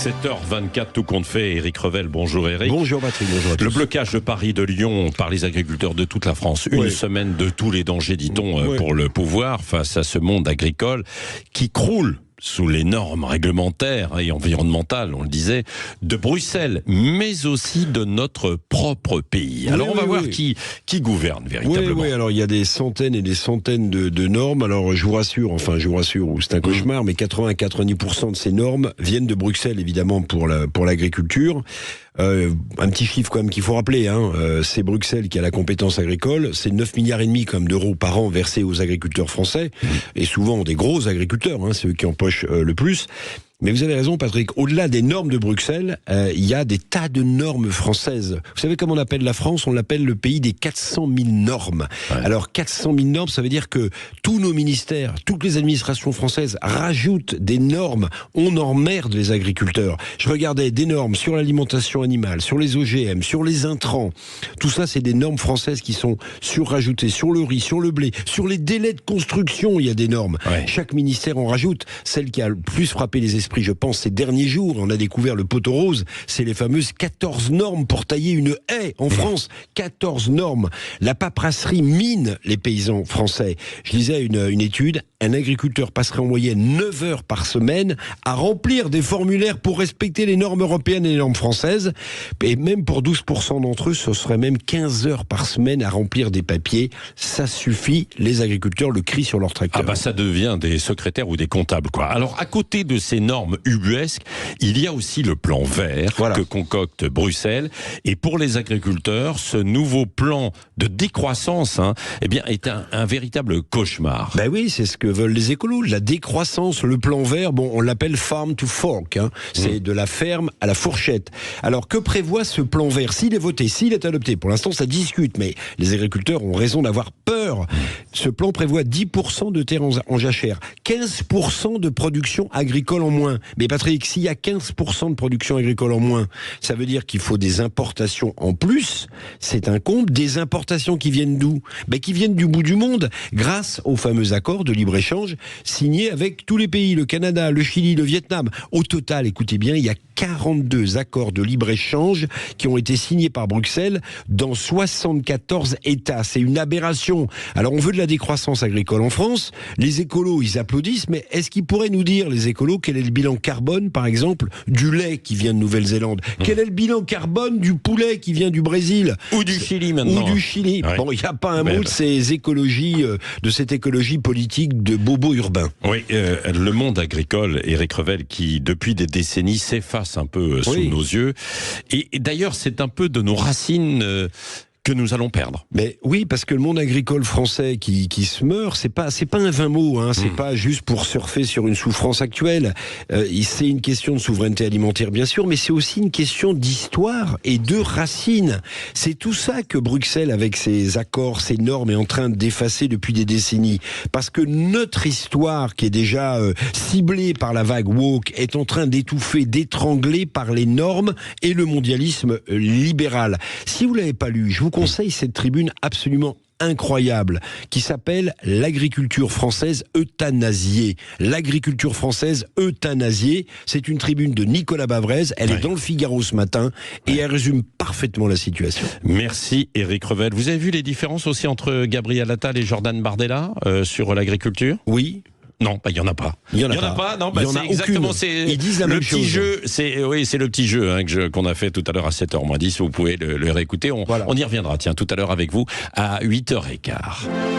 7h24, tout compte fait. Éric Revel, bonjour Éric. Bonjour Patrick, bonjour à tous. Le blocage de Paris, de Lyon par les agriculteurs de toute la France. Une semaine de tous les dangers, dit-on, pour le pouvoir face à ce monde agricole qui croule sous les normes réglementaires et environnementales, on le disait, de Bruxelles, mais aussi de notre propre pays. Alors on va voir qui gouverne véritablement. Oui, alors il y a des centaines et des centaines de normes. Alors je vous rassure, c'est un cauchemar, mais 80-90% de ces normes viennent de Bruxelles, évidemment, pour l'agriculture. Un petit chiffre quand même qu'il faut rappeler, c'est Bruxelles qui a la compétence agricole, c'est 9,5 milliards quand même d'euros par an versés aux agriculteurs français, et souvent des gros agriculteurs, c'est eux qui empochent le plus. Mais vous avez raison Patrick, au-delà des normes de Bruxelles, il y a des tas de normes françaises. Vous savez comment on appelle la France ? On l'appelle le pays des 400 000 normes. Ouais. Alors 400 000 normes, ça veut dire que tous nos ministères, toutes les administrations françaises rajoutent des normes. On emmerde les agriculteurs. Je regardais des normes sur l'alimentation animale, sur les OGM, sur les intrants. Tout ça, c'est des normes françaises qui sont surrajoutées. Sur le riz, sur le blé, sur les délais de construction, il y a des normes. Ouais. Chaque ministère en rajoute. Celle qui a le plus frappé les esprits, je pense, ces derniers jours, on a découvert le poteau rose, c'est les fameuses 14 normes pour tailler une haie en France. 14 normes. La paperasserie mine les paysans français. Je lisais une étude, un agriculteur passerait en moyenne 9 heures par semaine à remplir des formulaires pour respecter les normes européennes et les normes françaises. Et même pour 12% d'entre eux, ce serait même 15 heures par semaine à remplir des papiers. Ça suffit, les agriculteurs le crient sur leur tracteur. Ça devient des secrétaires ou des comptables, quoi. Alors, à côté de ces normes ubuesques, il y a aussi le plan vert que concocte Bruxelles. Et pour les agriculteurs, ce nouveau plan de décroissance est un véritable cauchemar. Ben oui, c'est ce que veulent les écolos. La décroissance, le plan vert, on l'appelle farm to fork. C'est de la ferme à la fourchette. Alors, que prévoit ce plan vert ? S'il est voté, s'il est adopté, pour l'instant ça discute, mais les agriculteurs ont raison d'avoir peur. Ce plan prévoit 10% de terres en jachère, 15% de production agricole en moins. Mais Patrick, s'il y a 15% de production agricole en moins, ça veut dire qu'il faut des importations en plus. C'est un comble. Des importations qui viennent d'où ? Qui viennent du bout du monde, grâce aux fameux accords de libre-échange signés avec tous les pays, le Canada, le Chili, le Vietnam. Au total, écoutez bien, il y a 42 accords de libre-échange qui ont été signés par Bruxelles dans 74 États. C'est une aberration. Alors on veut de la décroissance agricole en France. Les écolos, ils applaudissent, mais est-ce qu'ils pourraient nous dire, les écolos, quel est le bilan carbone, par exemple, du lait qui vient de Nouvelle-Zélande ? Quel est le bilan carbone du poulet qui vient du Brésil ? Ou du Chili maintenant. Ou du Chili. Ouais. Il n'y a pas un mot de ces écologies, de cette écologie politique de bobo urbain. Oui, le monde agricole, Éric Revel, qui depuis des décennies s'efface un peu sous nos yeux. Et d'ailleurs, c'est un peu de nos racines que nous allons perdre. Mais oui, parce que le monde agricole français qui se meurt, c'est pas un vain mot, c'est pas juste pour surfer sur une souffrance actuelle. C'est une question de souveraineté alimentaire, bien sûr, mais c'est aussi une question d'histoire et de racines. C'est tout ça que Bruxelles, avec ses accords, ses normes, est en train d'effacer depuis des décennies. Parce que notre histoire, qui est déjà ciblée par la vague woke, est en train d'étouffer, d'étrangler par les normes et le mondialisme libéral. Si vous l'avez pas lu, je vous conseille cette tribune absolument incroyable qui s'appelle « L'agriculture française euthanasiée ». L'agriculture française euthanasiée, c'est une tribune de Nicolas Bavrez, elle est dans le Figaro ce matin et elle résume parfaitement la situation. Merci Éric Revel. Vous avez vu les différences aussi entre Gabriel Attal et Jordan Bardella sur l'agriculture ? Oui. Non, il y en a pas. Il y en a pas. Non, il y en a exactement. Ils disent la même chose. C'est le petit jeu qu'on a fait tout à l'heure à 7h10. Vous pouvez le réécouter. On y reviendra. Tiens, tout à l'heure avec vous à 8h15.